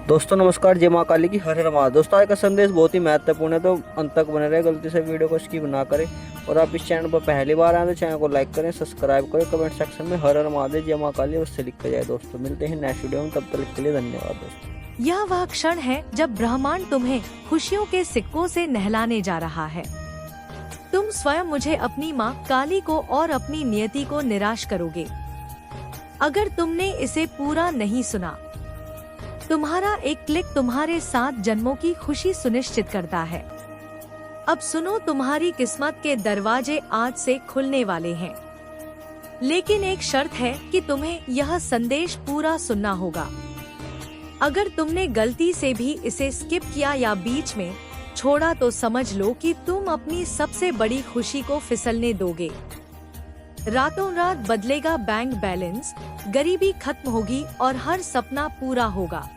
दोस्तों नमस्कार, जय माँ काली की हर हर महादेव। दोस्तों आज का संदेश बहुत ही महत्वपूर्ण है, तो अंत तक बने रहे, गलती से वीडियो को स्किप ना करें। और आप इस चैनल पर पहली बार आए तो चैनल को लाइक करें, सब्सक्राइब करें, कमेंट सेक्शन में हर हर महादेव जय माँ काली अवश्य लिख के जाए। दोस्तों मिलते हैं नेक्स्ट वीडियो में, तब तक के लिए धन्यवाद। दोस्तों यह वह क्षण है जब ब्रह्मांड तुम्हें खुशियों के सिक्कों से नहलाने जा रहा है। तुम स्वयं मुझे, अपनी माँ काली को और अपनी नियति को निराश करोगे अगर तुमने इसे पूरा नहीं सुना। तुम्हारा एक क्लिक तुम्हारे 7 जन्मों की खुशी सुनिश्चित करता है। अब सुनो, तुम्हारी किस्मत के दरवाजे आज से खुलने वाले हैं, लेकिन एक शर्त है कि तुम्हें यह संदेश पूरा सुनना होगा। अगर तुमने गलती से भी इसे स्किप किया या बीच में छोड़ा तो समझ लो कि तुम अपनी सबसे बड़ी खुशी को फिसलने दोगे। रातों रात बदलेगा बैंक बैलेंस, गरीबी खत्म होगी और हर सपना पूरा होगा।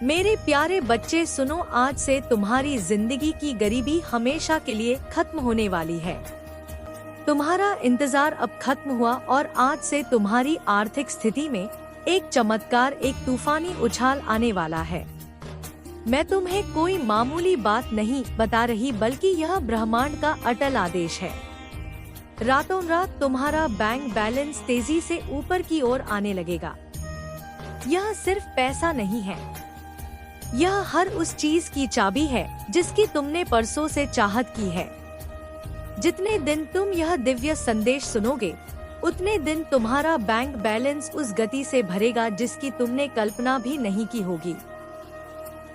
मेरे प्यारे बच्चे सुनो, आज से तुम्हारी जिंदगी की गरीबी हमेशा के लिए खत्म होने वाली है। तुम्हारा इंतजार अब खत्म हुआ और आज से तुम्हारी आर्थिक स्थिति में एक चमत्कार, एक तूफानी उछाल आने वाला है। मैं तुम्हें कोई मामूली बात नहीं बता रही, बल्कि यह ब्रह्मांड का अटल आदेश है। रातों रात तुम्हारा बैंक बैलेंस तेजी से ऊपर की ओर आने लगेगा। यह सिर्फ पैसा नहीं है, यह हर उस चीज की चाबी है जिसकी तुमने परसों से चाहत की है। जितने दिन तुम यह दिव्य संदेश सुनोगे, उतने दिन तुम्हारा बैंक बैलेंस उस गति से भरेगा जिसकी तुमने कल्पना भी नहीं की होगी।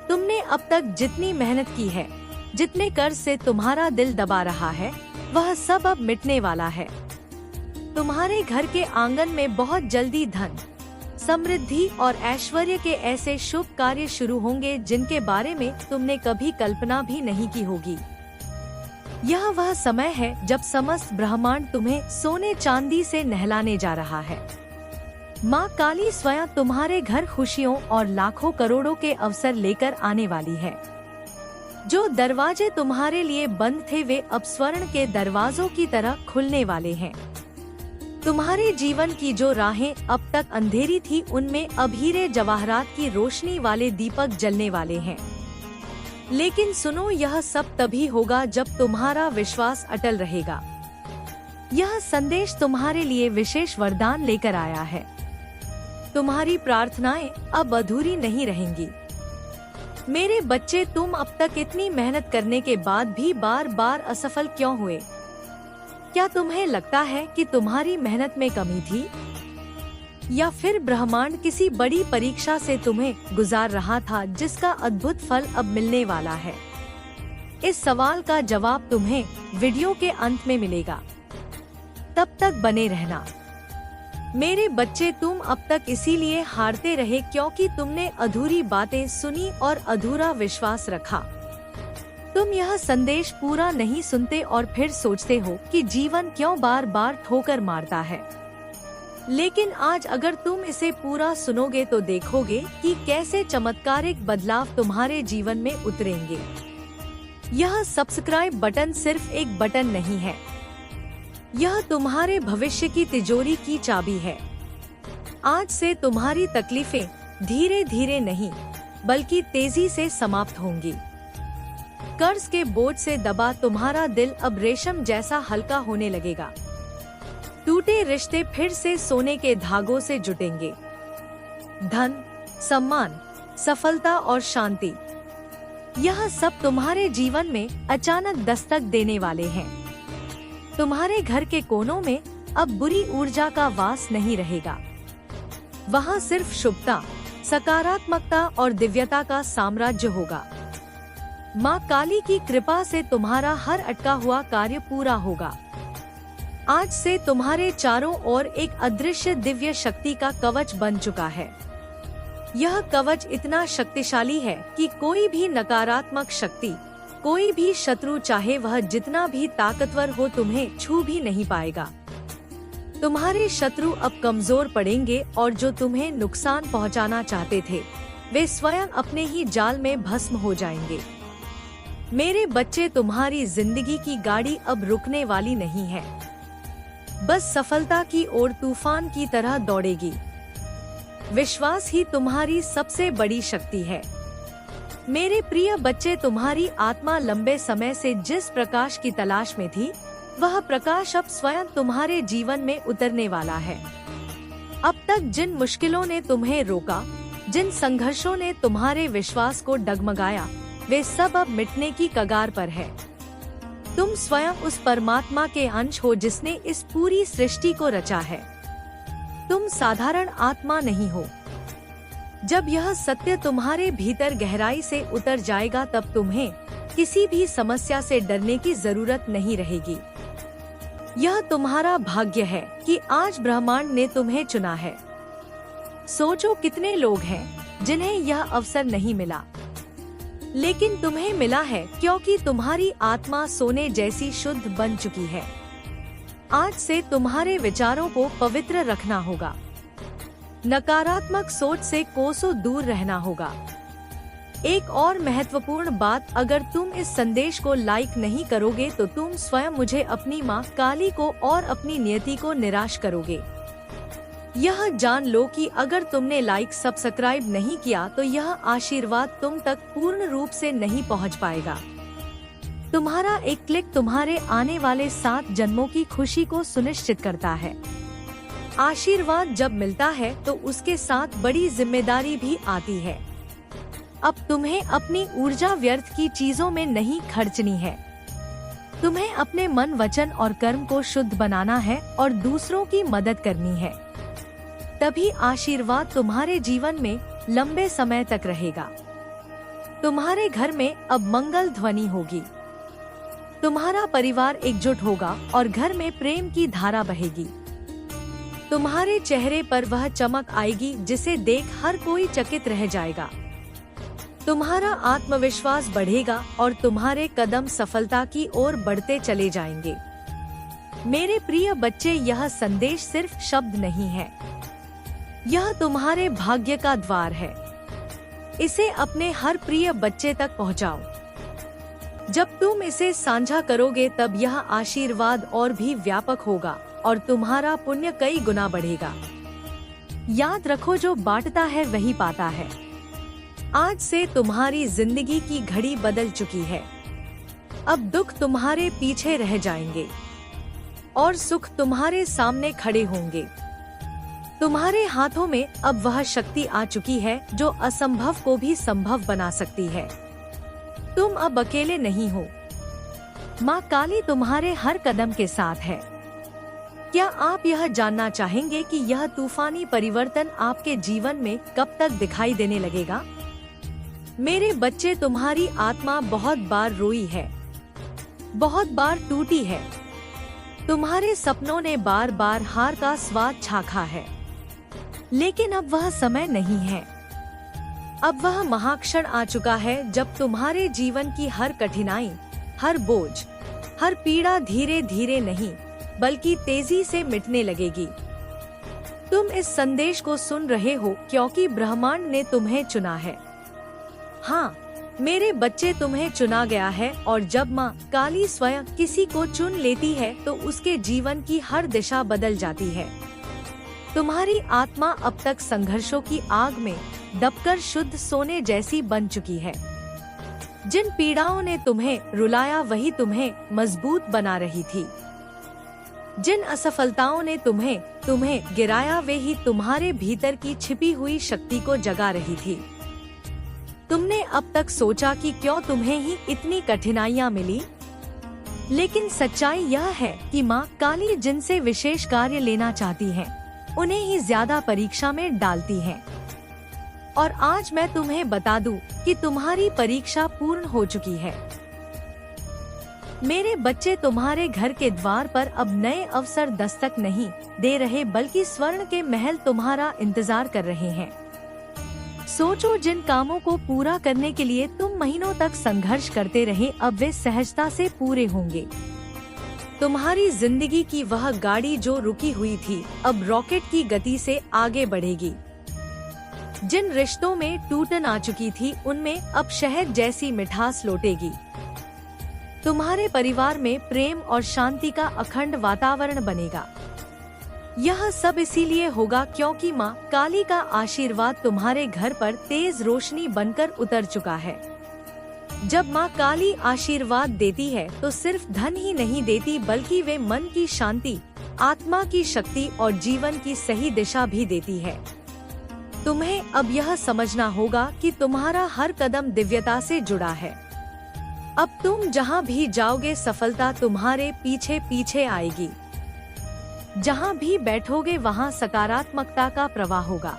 तुमने अब तक जितनी मेहनत की है, जितने कर्ज से तुम्हारा दिल दबा रहा है, वह सब अब मिटने वाला है। तुम्हारे घर के आंगन में बहुत जल्दी धन, समृद्धि और ऐश्वर्य के ऐसे शुभ कार्य शुरू होंगे जिनके बारे में तुमने कभी कल्पना भी नहीं की होगी। यह वह समय है जब समस्त ब्रह्मांड तुम्हें सोने चांदी से नहलाने जा रहा है। माँ काली स्वयं तुम्हारे घर खुशियों और लाखों करोड़ों के अवसर लेकर आने वाली है। जो दरवाजे तुम्हारे लिए बंद थे, वे अब स्वर्ण के दरवाजों की तरह खुलने वाले हैं। तुम्हारे जीवन की जो राहें अब तक अंधेरी थी, उनमें अब हीरे जवाहरात की रोशनी वाले दीपक जलने वाले हैं। लेकिन सुनो, यह सब तभी होगा जब तुम्हारा विश्वास अटल रहेगा। यह संदेश तुम्हारे लिए विशेष वरदान लेकर आया है। तुम्हारी प्रार्थनाएं अब अधूरी नहीं रहेंगी। मेरे बच्चे, तुम अब तक इतनी मेहनत करने के बाद भी बार बार असफल क्यों हुए? क्या तुम्हें लगता है कि तुम्हारी मेहनत में कमी थी, या फिर ब्रह्मांड किसी बड़ी परीक्षा से तुम्हें गुजार रहा था जिसका अद्भुत फल अब मिलने वाला है? इस सवाल का जवाब तुम्हें वीडियो के अंत में मिलेगा। तब तक बने रहना। मेरे बच्चे, तुम अब तक इसीलिए हारते रहे क्योंकि तुमने अधूरी बातें सुनी और अधूरा विश्वास रखा। तुम यह संदेश पूरा नहीं सुनते और फिर सोचते हो कि जीवन क्यों बार बार ठोकर मारता है। लेकिन आज अगर तुम इसे पूरा सुनोगे तो देखोगे कि कैसे चमत्कारिक बदलाव तुम्हारे जीवन में उतरेंगे। यह सब्सक्राइब बटन सिर्फ एक बटन नहीं है, यह तुम्हारे भविष्य की तिजोरी की चाबी है। आज से तुम्हारी तकलीफें धीरे धीरे नहीं, बल्कि तेजी से समाप्त होंगी। कर्ज के बोझ से दबा तुम्हारा दिल अब रेशम जैसा हल्का होने लगेगा। टूटे रिश्ते फिर से सोने के धागों से जुटेंगे। धन, सम्मान, सफलता और शांति, यह सब तुम्हारे जीवन में अचानक दस्तक देने वाले हैं। तुम्हारे घर के कोनों में अब बुरी ऊर्जा का वास नहीं रहेगा। वहाँ सिर्फ शुभता, सकारात्मकता और दिव्यता का साम्राज्य होगा। माँ काली की कृपा से तुम्हारा हर अटका हुआ कार्य पूरा होगा। आज से तुम्हारे चारों ओर एक अदृश्य दिव्य शक्ति का कवच बन चुका है। यह कवच इतना शक्तिशाली है कि कोई भी नकारात्मक शक्ति, कोई भी शत्रु, चाहे वह जितना भी ताकतवर हो, तुम्हें छू भी नहीं पाएगा। तुम्हारे शत्रु अब कमजोर पड़ेंगे और जो तुम्हें नुकसान पहुंचाना चाहते थे, वे स्वयं अपने ही जाल में भस्म हो जाएंगे। मेरे बच्चे, तुम्हारी जिंदगी की गाड़ी अब रुकने वाली नहीं है, बस सफलता की ओर तूफान की तरह दौड़ेगी। विश्वास ही तुम्हारी सबसे बड़ी शक्ति है। मेरे प्रिय बच्चे, तुम्हारी आत्मा लंबे समय से जिस प्रकाश की तलाश में थी, वह प्रकाश अब स्वयं तुम्हारे जीवन में उतरने वाला है। अब तक जिन मुश्किलों ने तुम्हें रोका, जिन संघर्षों ने तुम्हारे विश्वास को डगमगाया, वे सब अब मिटने की कगार पर है। तुम स्वयं उस परमात्मा के अंश हो जिसने इस पूरी सृष्टि को रचा है। तुम साधारण आत्मा नहीं हो। जब यह सत्य तुम्हारे भीतर गहराई से उतर जाएगा, तब तुम्हें किसी भी समस्या से डरने की जरूरत नहीं रहेगी। यह तुम्हारा भाग्य है कि आज ब्रह्मांड ने तुम्हें चुना है। सोचो कितने लोग हैं जिन्हें यह अवसर नहीं मिला, लेकिन तुम्हें मिला है क्योंकि तुम्हारी आत्मा सोने जैसी शुद्ध बन चुकी है। आज से तुम्हारे विचारों को पवित्र रखना होगा। नकारात्मक सोच से कोसों दूर रहना होगा। एक और महत्वपूर्ण बात, अगर तुम इस संदेश को लाइक नहीं करोगे तो तुम स्वयं मुझे, अपनी माँ काली को और अपनी नियति को निराश करोगे। यह जान लो कि अगर तुमने लाइक सब्सक्राइब नहीं किया तो यह आशीर्वाद तुम तक पूर्ण रूप से नहीं पहुंच पाएगा। तुम्हारा एक क्लिक तुम्हारे आने वाले 7 जन्मों की खुशी को सुनिश्चित करता है। आशीर्वाद जब मिलता है तो उसके साथ बड़ी जिम्मेदारी भी आती है। अब तुम्हें अपनी ऊर्जा व्यर्थ की चीजों में नहीं खर्चनी है। तुम्हें अपने मन, वचन और कर्म को शुद्ध बनाना है और दूसरों की मदद करनी है। तभी आशीर्वाद तुम्हारे जीवन में लंबे समय तक रहेगा। तुम्हारे घर में अब मंगल ध्वनि होगी। तुम्हारा परिवार एकजुट होगा और घर में प्रेम की धारा बहेगी। तुम्हारे चेहरे पर वह चमक आएगी जिसे देख हर कोई चकित रह जाएगा। तुम्हारा आत्मविश्वास बढ़ेगा और तुम्हारे कदम सफलता की ओर बढ़ते चले जाएंगे। मेरे प्रिय बच्चे, यह संदेश सिर्फ शब्द नहीं है, यह तुम्हारे भाग्य का द्वार है। इसे अपने हर प्रिय बच्चे तक पहुंचाओ। जब तुम इसे साझा करोगे तब यह आशीर्वाद और भी व्यापक होगा और तुम्हारा पुण्य कई गुना बढ़ेगा। याद रखो, जो बांटता है वही पाता है। आज से तुम्हारी जिंदगी की घड़ी बदल चुकी है। अब दुख तुम्हारे पीछे रह जाएंगे और सुख तुम्हारे सामने खड़े होंगे। तुम्हारे हाथों में अब वह शक्ति आ चुकी है जो असंभव को भी संभव बना सकती है। तुम अब अकेले नहीं हो। माँ काली तुम्हारे हर कदम के साथ है। क्या आप यह जानना चाहेंगे कि यह तूफानी परिवर्तन आपके जीवन में कब तक दिखाई देने लगेगा? मेरे बच्चे, तुम्हारी आत्मा बहुत बार रोई है, बहुत बार टूटी है। तुम्हारे सपनों ने बार बार हार का स्वाद चाखा है, लेकिन अब वह समय नहीं है। अब वह महाक्षण आ चुका है जब तुम्हारे जीवन की हर कठिनाई, हर बोझ, हर पीड़ा धीरे धीरे नहीं बल्कि तेजी से मिटने लगेगी। तुम इस संदेश को सुन रहे हो क्योंकि ब्रह्मांड ने तुम्हें चुना है। हाँ मेरे बच्चे, तुम्हें चुना गया है और जब माँ काली स्वयं किसी को चुन लेती है तो उसके जीवन की हर दिशा बदल जाती है। तुम्हारी आत्मा अब तक संघर्षों की आग में दबकर शुद्ध सोने जैसी बन चुकी है। जिन पीड़ाओं ने तुम्हें रुलाया वही तुम्हें मजबूत बना रही थी। जिन असफलताओं ने तुम्हें गिराया वे ही तुम्हारे भीतर की छिपी हुई शक्ति को जगा रही थी। तुमने अब तक सोचा कि क्यों तुम्हें ही इतनी कठिनाइयाँ मिली, लेकिन सच्चाई यह है कि माँ काली जिनसे विशेष कार्य लेना चाहती है उन्हें ही ज्यादा परीक्षा में डालती है। और आज मैं तुम्हें बता दूं कि तुम्हारी परीक्षा पूर्ण हो चुकी है। मेरे बच्चे, तुम्हारे घर के द्वार पर अब नए अवसर दस्तक नहीं दे रहे बल्कि स्वर्ण के महल तुम्हारा इंतजार कर रहे हैं। सोचो, जिन कामों को पूरा करने के लिए तुम महीनों तक संघर्ष करते रहे अब वे सहजता से पूरे होंगे। तुम्हारी जिंदगी की वह गाड़ी जो रुकी हुई थी अब रॉकेट की गति से आगे बढ़ेगी। जिन रिश्तों में टूटन आ चुकी थी उनमें अब शहद जैसी मिठास लौटेगी। तुम्हारे परिवार में प्रेम और शांति का अखंड वातावरण बनेगा। यह सब इसीलिए होगा क्योंकि माँ काली का आशीर्वाद तुम्हारे घर पर तेज रोशनी बनकर उतर चुका है। जब माँ काली आशीर्वाद देती है तो सिर्फ धन ही नहीं देती बल्कि वे मन की शांति, आत्मा की शक्ति और जीवन की सही दिशा भी देती है। तुम्हें अब यह समझना होगा कि तुम्हारा हर कदम दिव्यता से जुड़ा है। अब तुम जहाँ भी जाओगे सफलता तुम्हारे पीछे पीछे आएगी। जहाँ भी बैठोगे वहाँ सकारात्मकता का प्रवाह होगा।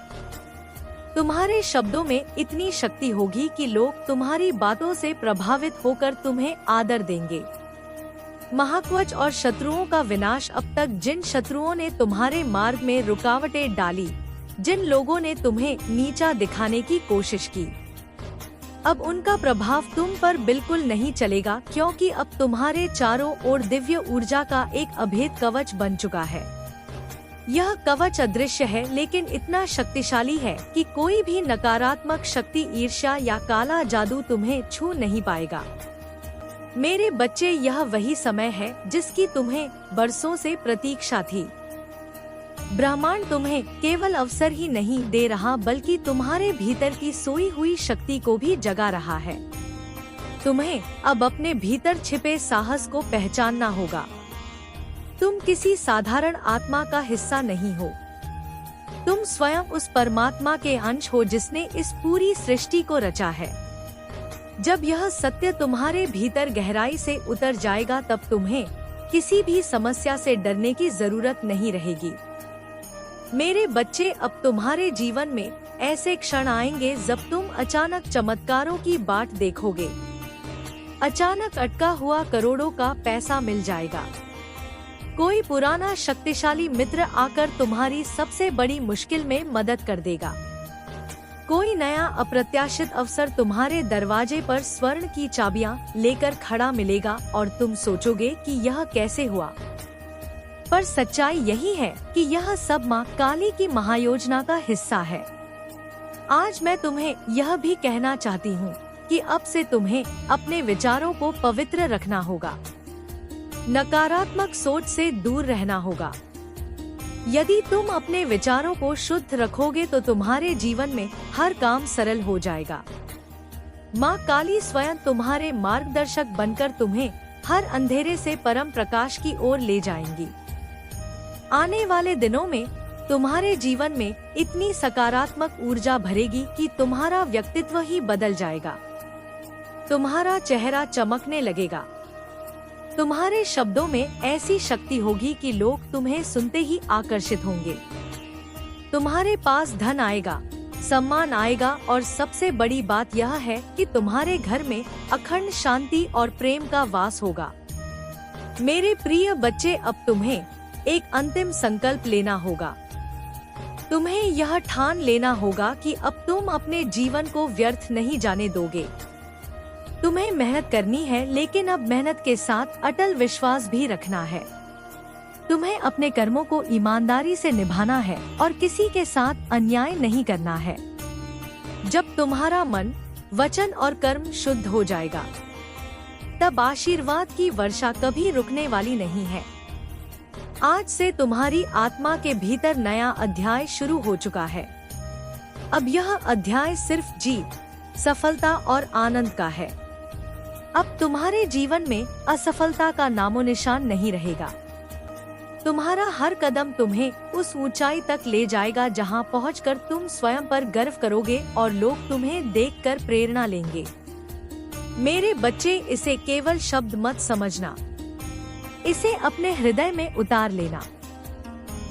तुम्हारे शब्दों में इतनी शक्ति होगी कि लोग तुम्हारी बातों से प्रभावित होकर तुम्हें आदर देंगे। महाकवच और शत्रुओं का विनाश। अब तक जिन शत्रुओं ने तुम्हारे मार्ग में रुकावटें डाली, जिन लोगों ने तुम्हें नीचा दिखाने की कोशिश की, अब उनका प्रभाव तुम पर बिल्कुल नहीं चलेगा क्योंकि अब तुम्हारे चारों ओर दिव्य ऊर्जा का एक अभेद कवच बन चुका है। यह कवच अदृश्य है लेकिन इतना शक्तिशाली है कि कोई भी नकारात्मक शक्ति, ईर्ष्या या काला जादू तुम्हें छू नहीं पाएगा। मेरे बच्चे, यह वही समय है जिसकी तुम्हें बरसों से प्रतीक्षा थी। ब्रह्मांड तुम्हें केवल अवसर ही नहीं दे रहा बल्कि तुम्हारे भीतर की सोई हुई शक्ति को भी जगा रहा है। तुम्हें अब अपने भीतर छिपे साहस को पहचानना होगा। तुम किसी साधारण आत्मा का हिस्सा नहीं हो। तुम स्वयं उस परमात्मा के अंश हो जिसने इस पूरी सृष्टि को रचा है। जब यह सत्य तुम्हारे भीतर गहराई से उतर जाएगा तब तुम्हें किसी भी समस्या से डरने की जरूरत नहीं रहेगी। मेरे बच्चे, अब तुम्हारे जीवन में ऐसे क्षण आएंगे जब तुम अचानक चमत्कारों की बाट देखोगे। अचानक अटका हुआ करोड़ों का पैसा मिल जाएगा। कोई पुराना शक्तिशाली मित्र आकर तुम्हारी सबसे बड़ी मुश्किल में मदद कर देगा। कोई नया अप्रत्याशित अवसर तुम्हारे दरवाजे पर स्वर्ण की चाबियां लेकर खड़ा मिलेगा और तुम सोचोगे कि यह कैसे हुआ। पर सच्चाई यही है कि यह सब माँ काली की महायोजना का हिस्सा है। आज मैं तुम्हें यह भी कहना चाहती हूँ कि अब से तुम्हें अपने विचारों को पवित्र रखना होगा। नकारात्मक सोच से दूर रहना होगा। यदि तुम अपने विचारों को शुद्ध रखोगे तो तुम्हारे जीवन में हर काम सरल हो जाएगा। माँ काली स्वयं तुम्हारे मार्गदर्शक बनकर तुम्हें हर अंधेरे से परम प्रकाश की ओर ले जाएंगी। आने वाले दिनों में तुम्हारे जीवन में इतनी सकारात्मक ऊर्जा भरेगी कि तुम्हारा व्यक्तित्व ही बदल जाएगा। तुम्हारा चेहरा चमकने लगेगा। तुम्हारे शब्दों में ऐसी शक्ति होगी कि लोग तुम्हें सुनते ही आकर्षित होंगे। तुम्हारे पास धन आएगा, सम्मान आएगा और सबसे बड़ी बात यह है कि तुम्हारे घर में अखंड शांति और प्रेम का वास होगा। मेरे प्रिय बच्चे, अब तुम्हें एक अंतिम संकल्प लेना होगा। तुम्हें यह ठान लेना होगा कि अब तुम अपने जीवन को व्यर्थ नहीं जाने दोगे। तुम्हें मेहनत करनी है लेकिन अब मेहनत के साथ अटल विश्वास भी रखना है। तुम्हें अपने कर्मों को ईमानदारी से निभाना है और किसी के साथ अन्याय नहीं करना है। जब तुम्हारा मन, वचन और कर्म शुद्ध हो जाएगा तब आशीर्वाद की वर्षा कभी रुकने वाली नहीं है। आज से तुम्हारी आत्मा के भीतर नया अध्याय शुरू हो चुका है। अब यह अध्याय सिर्फ जीत, सफलता और आनंद का है। अब तुम्हारे जीवन में असफलता का नामो निशान नहीं रहेगा। तुम्हारा हर कदम तुम्हें उस ऊंचाई तक ले जाएगा जहां पहुंचकर तुम स्वयं पर गर्व करोगे और लोग तुम्हें देखकर प्रेरणा लेंगे। मेरे बच्चे, इसे केवल शब्द मत समझना, इसे अपने हृदय में उतार लेना।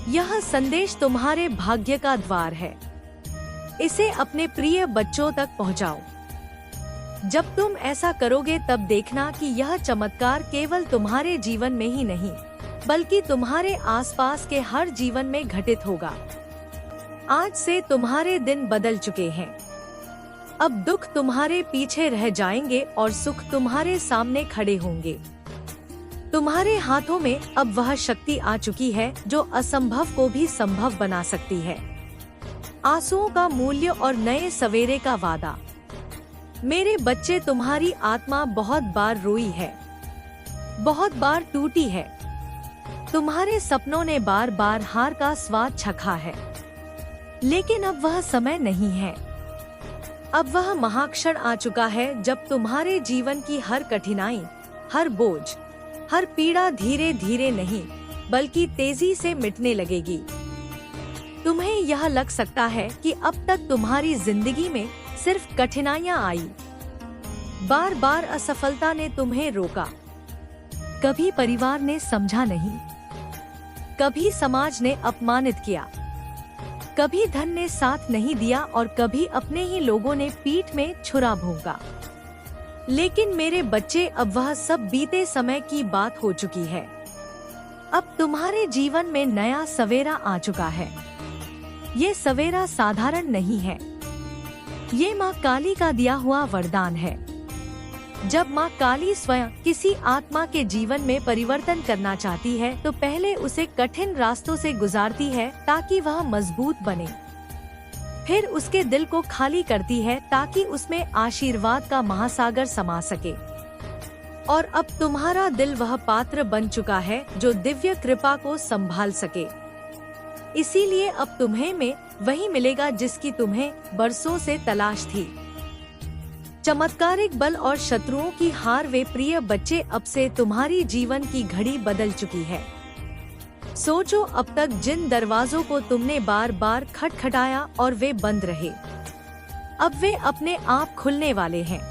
यह संदेश तुम्हारे भाग्य का द्वार है। इसे अपने प्रिय बच्चों तक पहुंचाओ। जब तुम ऐसा करोगे तब देखना कि यह चमत्कार केवल तुम्हारे जीवन में ही नहीं बल्कि तुम्हारे आसपास के हर जीवन में घटित होगा। आज से तुम्हारे दिन बदल चुके हैं। अब दुख तुम्हारे पीछे रह जाएंगे और सुख तुम्हारे सामने खड़े होंगे। तुम्हारे हाथों में अब वह शक्ति आ चुकी है जो असंभव को भी संभव बना सकती है। आंसुओं का मूल्य और नए सवेरे का वादा। मेरे बच्चे, तुम्हारी आत्मा बहुत बार रोई है, बहुत बार टूटी है, तुम्हारे सपनों ने बार बार हार का स्वाद चखा है, लेकिन अब वह समय नहीं है। अब वह महाक्षण आ चुका है जब तुम्हारे जीवन की हर कठिनाई, हर बोझ, हर पीड़ा धीरे धीरे नहीं बल्कि तेजी से मिटने लगेगी। तुम्हें यह लग सकता है कि अब तक तुम्हारी जिंदगी में सिर्फ कठिनाइयां आई, बार बार असफलता ने तुम्हें रोका, कभी परिवार ने समझा नहीं, कभी समाज ने अपमानित किया, कभी धन ने साथ नहीं दिया और कभी अपने ही लोगों ने पीठ में छुरा भोंका। लेकिन मेरे बच्चे, अब वह सब बीते समय की बात हो चुकी है। अब तुम्हारे जीवन में नया सवेरा आ चुका है। ये सवेरा साधारण नहीं है, ये माँ काली का दिया हुआ वरदान है। जब माँ काली स्वयं किसी आत्मा के जीवन में परिवर्तन करना चाहती है तो पहले उसे कठिन रास्तों से गुजारती है ताकि वह मजबूत बने। फिर उसके दिल को खाली करती है ताकि उसमें आशीर्वाद का महासागर समा सके। और अब तुम्हारा दिल वह पात्र बन चुका है जो दिव्य कृपा को संभाल सके। इसीलिए अब तुम्हें में वही मिलेगा जिसकी तुम्हें बरसों से तलाश थी। चमत्कारिक बल और शत्रुओं की हार। वे प्रिय बच्चे, अब से तुम्हारी जीवन की घड़ी बदल चुकी है। सोचो, अब तक जिन दरवाजों को तुमने बार बार खटखटाया और वे बंद रहे, अब वे अपने आप खुलने वाले हैं।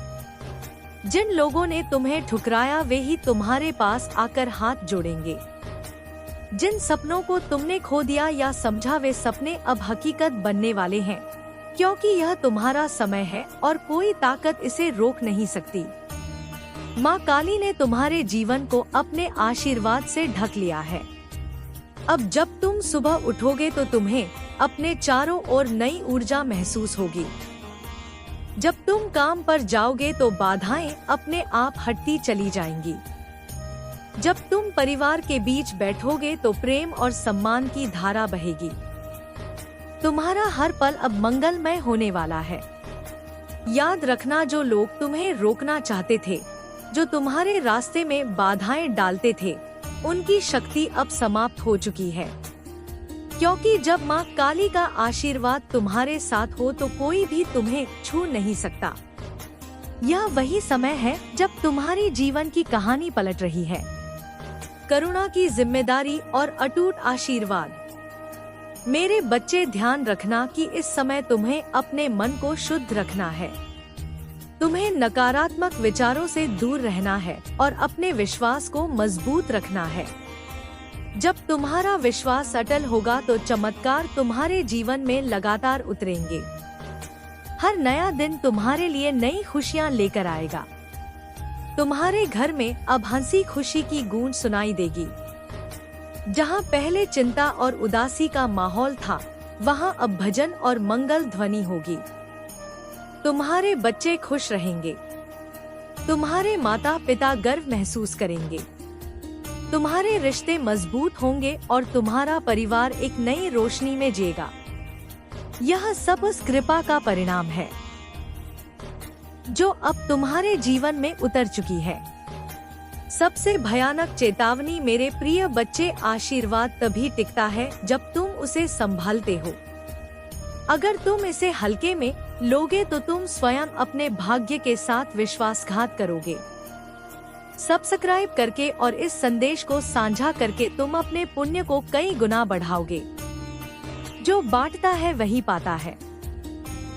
जिन लोगों ने तुम्हें ठुकराया वे ही तुम्हारे पास आकर हाथ जोड़ेंगे। जिन सपनों को तुमने खो दिया या समझा वे सपने अब हकीकत बनने वाले हैं, क्योंकि यह तुम्हारा समय है और कोई ताकत इसे रोक नहीं सकती। माँ काली ने तुम्हारे जीवन को अपने आशीर्वाद से ढक लिया है। अब जब तुम सुबह उठोगे तो तुम्हें अपने चारों ओर नई ऊर्जा महसूस होगी। जब तुम काम पर जाओगे तो बाधाएं अपने आप हटती चली जाएंगी। जब तुम परिवार के बीच बैठोगे तो प्रेम और सम्मान की धारा बहेगी। तुम्हारा हर पल अब मंगलमय होने वाला है। याद रखना, जो लोग तुम्हें रोकना चाहते थे, जो तुम्हारे रास्ते में बाधाएं डालते थे, उनकी शक्ति अब समाप्त हो चुकी है। क्योंकि जब माँ काली का आशीर्वाद तुम्हारे साथ हो तो कोई भी तुम्हें छू नहीं सकता। यह वही समय है जब तुम्हारी जीवन की कहानी पलट रही है। करुणा की जिम्मेदारी और अटूट आशीर्वाद। मेरे बच्चे, ध्यान रखना कि इस समय तुम्हें अपने मन को शुद्ध रखना है। तुम्हें नकारात्मक विचारों से दूर रहना है और अपने विश्वास को मजबूत रखना है। जब तुम्हारा विश्वास अटल होगा तो चमत्कार तुम्हारे जीवन में लगातार उतरेंगे। हर नया दिन तुम्हारे लिए नई खुशियाँ लेकर आएगा। तुम्हारे घर में अब हंसी खुशी की गूंज सुनाई देगी। जहाँ पहले चिंता और उदासी का माहौल था, वहाँ अब भजन और मंगल ध्वनि होगी। तुम्हारे बच्चे खुश रहेंगे। तुम्हारे माता पिता गर्व महसूस करेंगे। तुम्हारे रिश्ते मजबूत होंगे और तुम्हारा परिवार एक नई रोशनी में जिएगा। यह सब उस कृपा का परिणाम है जो अब तुम्हारे जीवन में उतर चुकी है। सबसे भयानक चेतावनी, मेरे प्रिय बच्चे, आशीर्वाद तभी टिकता है जब तुम उसे संभालते हो। अगर तुम इसे हल्के में लोगे तो तुम स्वयं अपने भाग्य के साथ विश्वासघात करोगे। सब्सक्राइब करके और इस संदेश को साझा करके तुम अपने पुण्य को कई गुना बढ़ाओगे। जो बांटता है वही पाता है।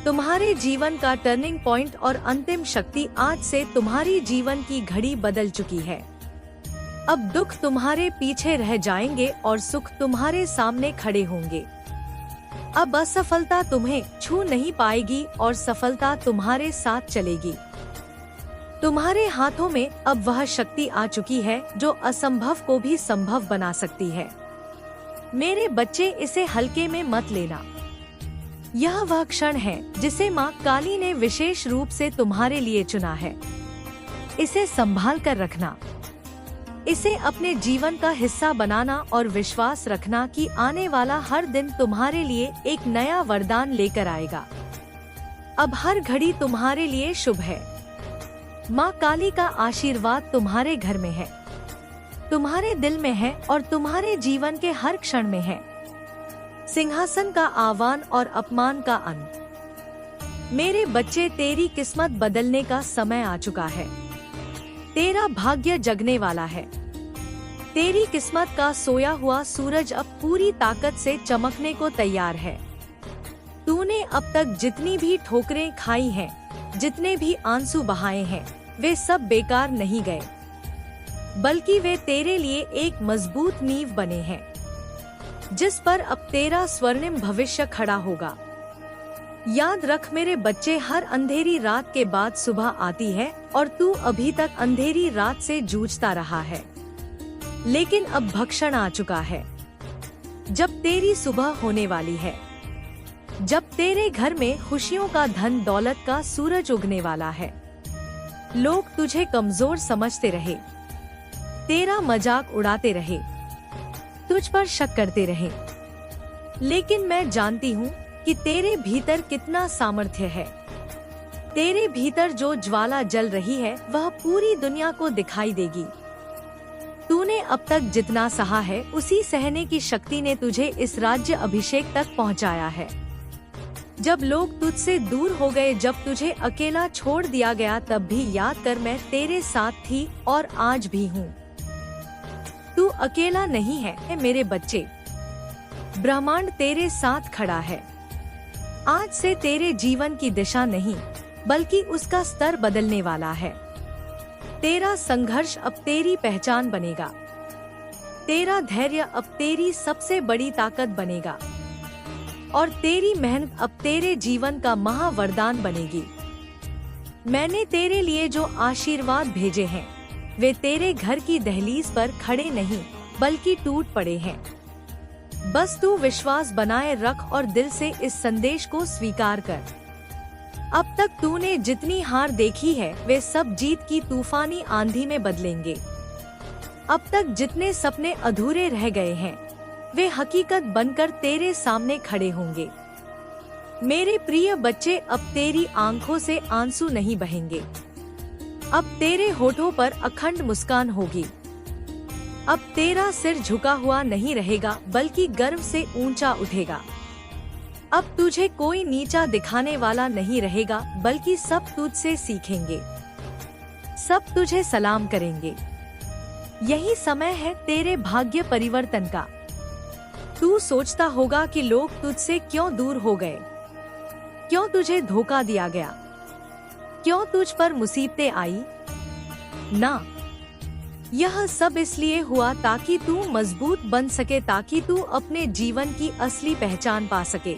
तुम्हारे जीवन का टर्निंग पॉइंट और अंतिम शक्ति, आज से तुम्हारी जीवन की घड़ी बदल चुकी है। अब दुख तुम्हारे पीछे रह जाएंगे और सुख तुम्हारे सामने खड़े होंगे। अब असफलता तुम्हें छू नहीं पाएगी और सफलता तुम्हारे साथ चलेगी। तुम्हारे हाथों में अब वह शक्ति आ चुकी है जो असंभव को भी संभव बना सकती है। मेरे बच्चे, इसे हल्के में मत लेना। यह वह क्षण है जिसे माँ काली ने विशेष रूप से तुम्हारे लिए चुना है। इसे संभाल कर रखना, इसे अपने जीवन का हिस्सा बनाना और विश्वास रखना कि आने वाला हर दिन तुम्हारे लिए एक नया वरदान लेकर आएगा। अब हर घड़ी तुम्हारे लिए शुभ है। माँ काली का आशीर्वाद तुम्हारे घर में है। तुम्हारे दिल में है और तुम्हारे जीवन के हर क्षण में है। सिंहासन का आह्वान और अपमान का अंत। मेरे बच्चे, तेरी किस्मत बदलने का समय आ चुका है। तेरा भाग्य जगने वाला है। तेरी किस्मत का सोया हुआ सूरज अब पूरी ताकत से चमकने को तैयार है। तूने अब तक जितनी भी ठोकरें खाई हैं, जितने भी आंसू बहाए हैं, वे सब बेकार नहीं गए, बल्कि वे तेरे लिए एक मजबूत नींव बने हैं, जिस पर अब तेरा स्वर्णिम भविष्य खड़ा होगा। याद रख मेरे बच्चे, हर अंधेरी रात के बाद सुबह आती है और तू अभी तक अंधेरी रात से जूझता रहा है। लेकिन अब भक्षण आ चुका है, जब तेरी सुबह होने वाली है, जब तेरे घर में खुशियों का धन दौलत का सूरज उगने वाला है। लोग तुझे कमजोर समझते रहे, तेरा मजाक उड़ाते रहे, तुझ पर शक करते रहे, लेकिन मैं जानती हूँ कि तेरे भीतर कितना सामर्थ्य है। तेरे भीतर जो ज्वाला जल रही है वह पूरी दुनिया को दिखाई देगी। तूने अब तक जितना सहा है, उसी सहने की शक्ति ने तुझे इस राज्य अभिषेक तक पहुंचाया है। जब लोग तुझसे दूर हो गए, जब तुझे अकेला छोड़ दिया गया, तब भी याद कर मैं तेरे साथ थी और आज भी हूँ। तू अकेला नहीं है मेरे बच्चे, ब्रह्मांड तेरे साथ खड़ा है। आज से तेरे जीवन की दिशा नहीं, बल्कि उसका स्तर बदलने वाला है। तेरा संघर्ष अब तेरी पहचान बनेगा। तेरा धैर्य अब तेरी सबसे बड़ी ताकत बनेगा और तेरी मेहनत अब तेरे जीवन का महावरदान बनेगी। मैंने तेरे लिए जो आशीर्वाद भेजे हैं, वे तेरे घर की दहलीज पर खड़े नहीं, बल्कि टूट पड़े हैं। बस तू विश्वास बनाए रख और दिल से इस संदेश को स्वीकार कर। अब तक तूने जितनी हार देखी है, वे सब जीत की तूफानी आंधी में बदलेंगे। अब तक जितने सपने अधूरे रह गए हैं, वे हकीकत बनकर तेरे सामने खड़े होंगे। मेरे प्रिय बच्चे, अब तेरी आंखों से आंसू नहीं बहेंगे। अब तेरे होठों पर अखंड मुस्कान होगी। अब तेरा सिर झुका हुआ नहीं रहेगा, बल्कि गर्व से ऊंचा उठेगा। अब तुझे कोई नीचा दिखाने वाला नहीं रहेगा, बल्कि सब तुझसे सीखेंगे, सब तुझे सलाम करेंगे। यही समय है तेरे भाग्य परिवर्तन का। तू सोचता होगा कि लोग तुझसे क्यों दूर हो गए, क्यों तुझे धोखा दिया गया, क्यों तुझ पर मुसीबतें आई। ना, यह सब इसलिए हुआ ताकि तू मजबूत बन सके, ताकि तू अपने जीवन की असली पहचान पा सके।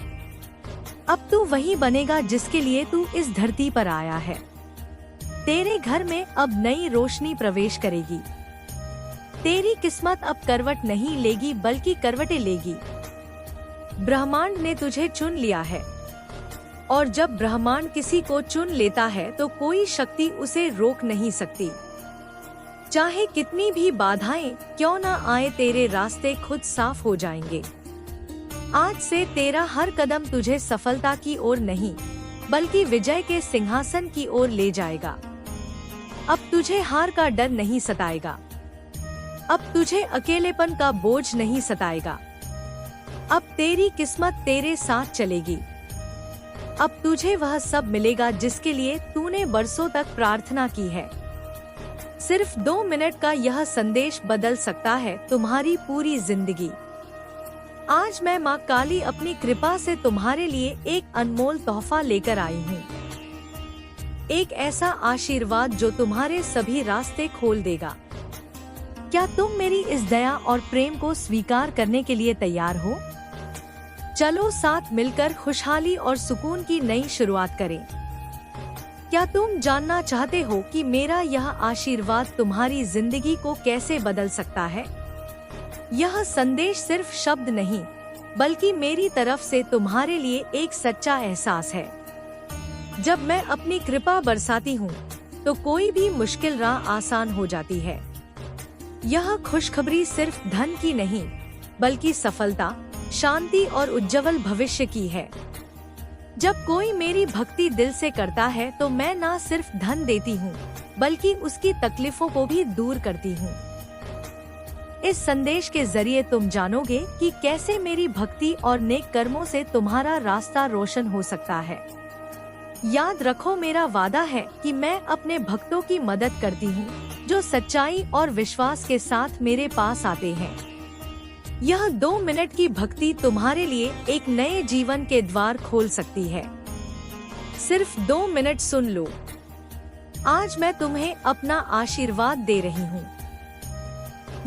अब तू वही बनेगा जिसके लिए तू इस धरती पर आया है। तेरे घर में अब नई रोशनी प्रवेश करेगी। तेरी किस्मत अब करवट नहीं लेगी, बल्कि करवटें लेगी। ब्रह्मांड ने तुझे चुन लिया है, और जब ब्रह्मांड किसी को चुन लेता है तो कोई शक्ति उसे रोक नहीं सकती। चाहे कितनी भी बाधाएं क्यों ना आए, तेरे रास्ते खुद साफ हो जाएंगे। आज से तेरा हर कदम तुझे सफलता की ओर नहीं, बल्कि विजय के सिंहासन की ओर ले जाएगा। अब तुझे हार का डर नहीं सताएगा। अब तुझे अकेलेपन का बोझ नहीं सताएगा। अब तेरी किस्मत तेरे साथ चलेगी। अब तुझे वह सब मिलेगा जिसके लिए तूने बरसों तक प्रार्थना की है। सिर्फ 2 मिनट का यह संदेश बदल सकता है तुम्हारी पूरी जिंदगी। आज मैं माँ काली अपनी कृपा से तुम्हारे लिए एक अनमोल तोहफा लेकर आई हूँ। एक ऐसा आशीर्वाद जो तुम्हारे सभी रास्ते खोल देगा। क्या तुम मेरी इस दया और प्रेम को स्वीकार करने के लिए तैयार हो? चलो साथ मिलकर खुशहाली और सुकून की नई शुरुआत करें। क्या तुम जानना चाहते हो कि मेरा यह आशीर्वाद तुम्हारी जिंदगी को कैसे बदल सकता है? यह संदेश सिर्फ शब्द नहीं, बल्कि मेरी तरफ से तुम्हारे लिए एक सच्चा एहसास है। जब मैं अपनी कृपा बरसाती हूँ, तो कोई भी मुश्किल राह आसान हो जाती है। यह खुशखबरी सिर्फ धन की नहीं, बल्कि सफलता, शांति और उज्जवल भविष्य की है। जब कोई मेरी भक्ति दिल से करता है, तो मैं न सिर्फ धन देती हूँ, बल्कि उसकी तकलीफों को भी दूर करती हूँ। इस संदेश के जरिए तुम जानोगे कि कैसे मेरी भक्ति और नेक कर्मों से तुम्हारा रास्ता रोशन हो सकता है। याद रखो, मेरा वादा है कि मैं अपने भक्तों की मदद करती हूँ जो सच्चाई और विश्वास के साथ मेरे पास आते हैं। यह 2 मिनट की भक्ति तुम्हारे लिए एक नए जीवन के द्वार खोल सकती है। सिर्फ 2 मिनट सुन लो। आज मैं तुम्हें अपना आशीर्वाद दे रही हूँ।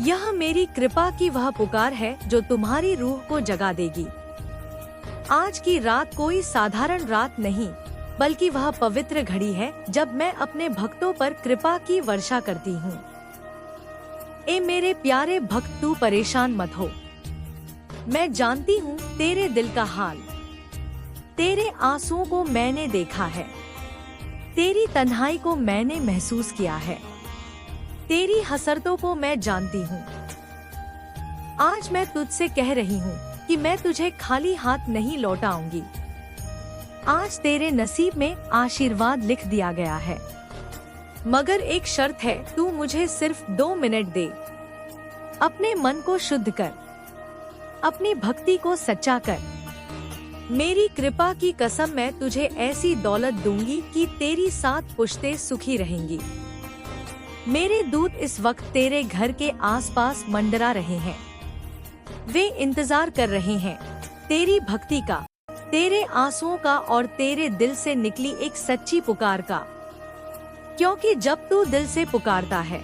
यह मेरी कृपा की वह पुकार है जो तुम्हारी रूह को जगा देगी। आज की रात कोई साधारण रात नहीं, बल्कि वह पवित्र घड़ी है जब मैं अपने भक्तों पर कृपा की वर्षा करती हूँ। ए मेरे प्यारे भक्त, तू परेशान मत हो। मैं जानती हूँ तेरे दिल का हाल। तेरे आंसुओं को मैंने देखा है, तेरी तन्हाई को मैंने महसूस किया है, तेरी हसरतों को मैं जानती हूँ। आज मैं तुझसे कह रही हूँ कि मैं तुझे खाली हाथ नहीं लौटाऊंगी। आज तेरे नसीब में आशीर्वाद लिख दिया गया है, मगर एक शर्त है, तू मुझे सिर्फ 2 मिनट दे। अपने मन को शुद्ध कर, अपनी भक्ति को सच्चा कर। मेरी कृपा की कसम, मैं तुझे ऐसी दौलत दूंगी कि तेरी 7 पुश्तें सुखी रहेंगी। मेरे दूत इस वक्त तेरे घर के आसपास मंडरा रहे हैं। वे इंतजार कर रहे हैं तेरी भक्ति का, तेरे आंसुओं का और तेरे दिल से निकली एक सच्ची पुकार का। क्योंकि जब तू दिल से पुकारता है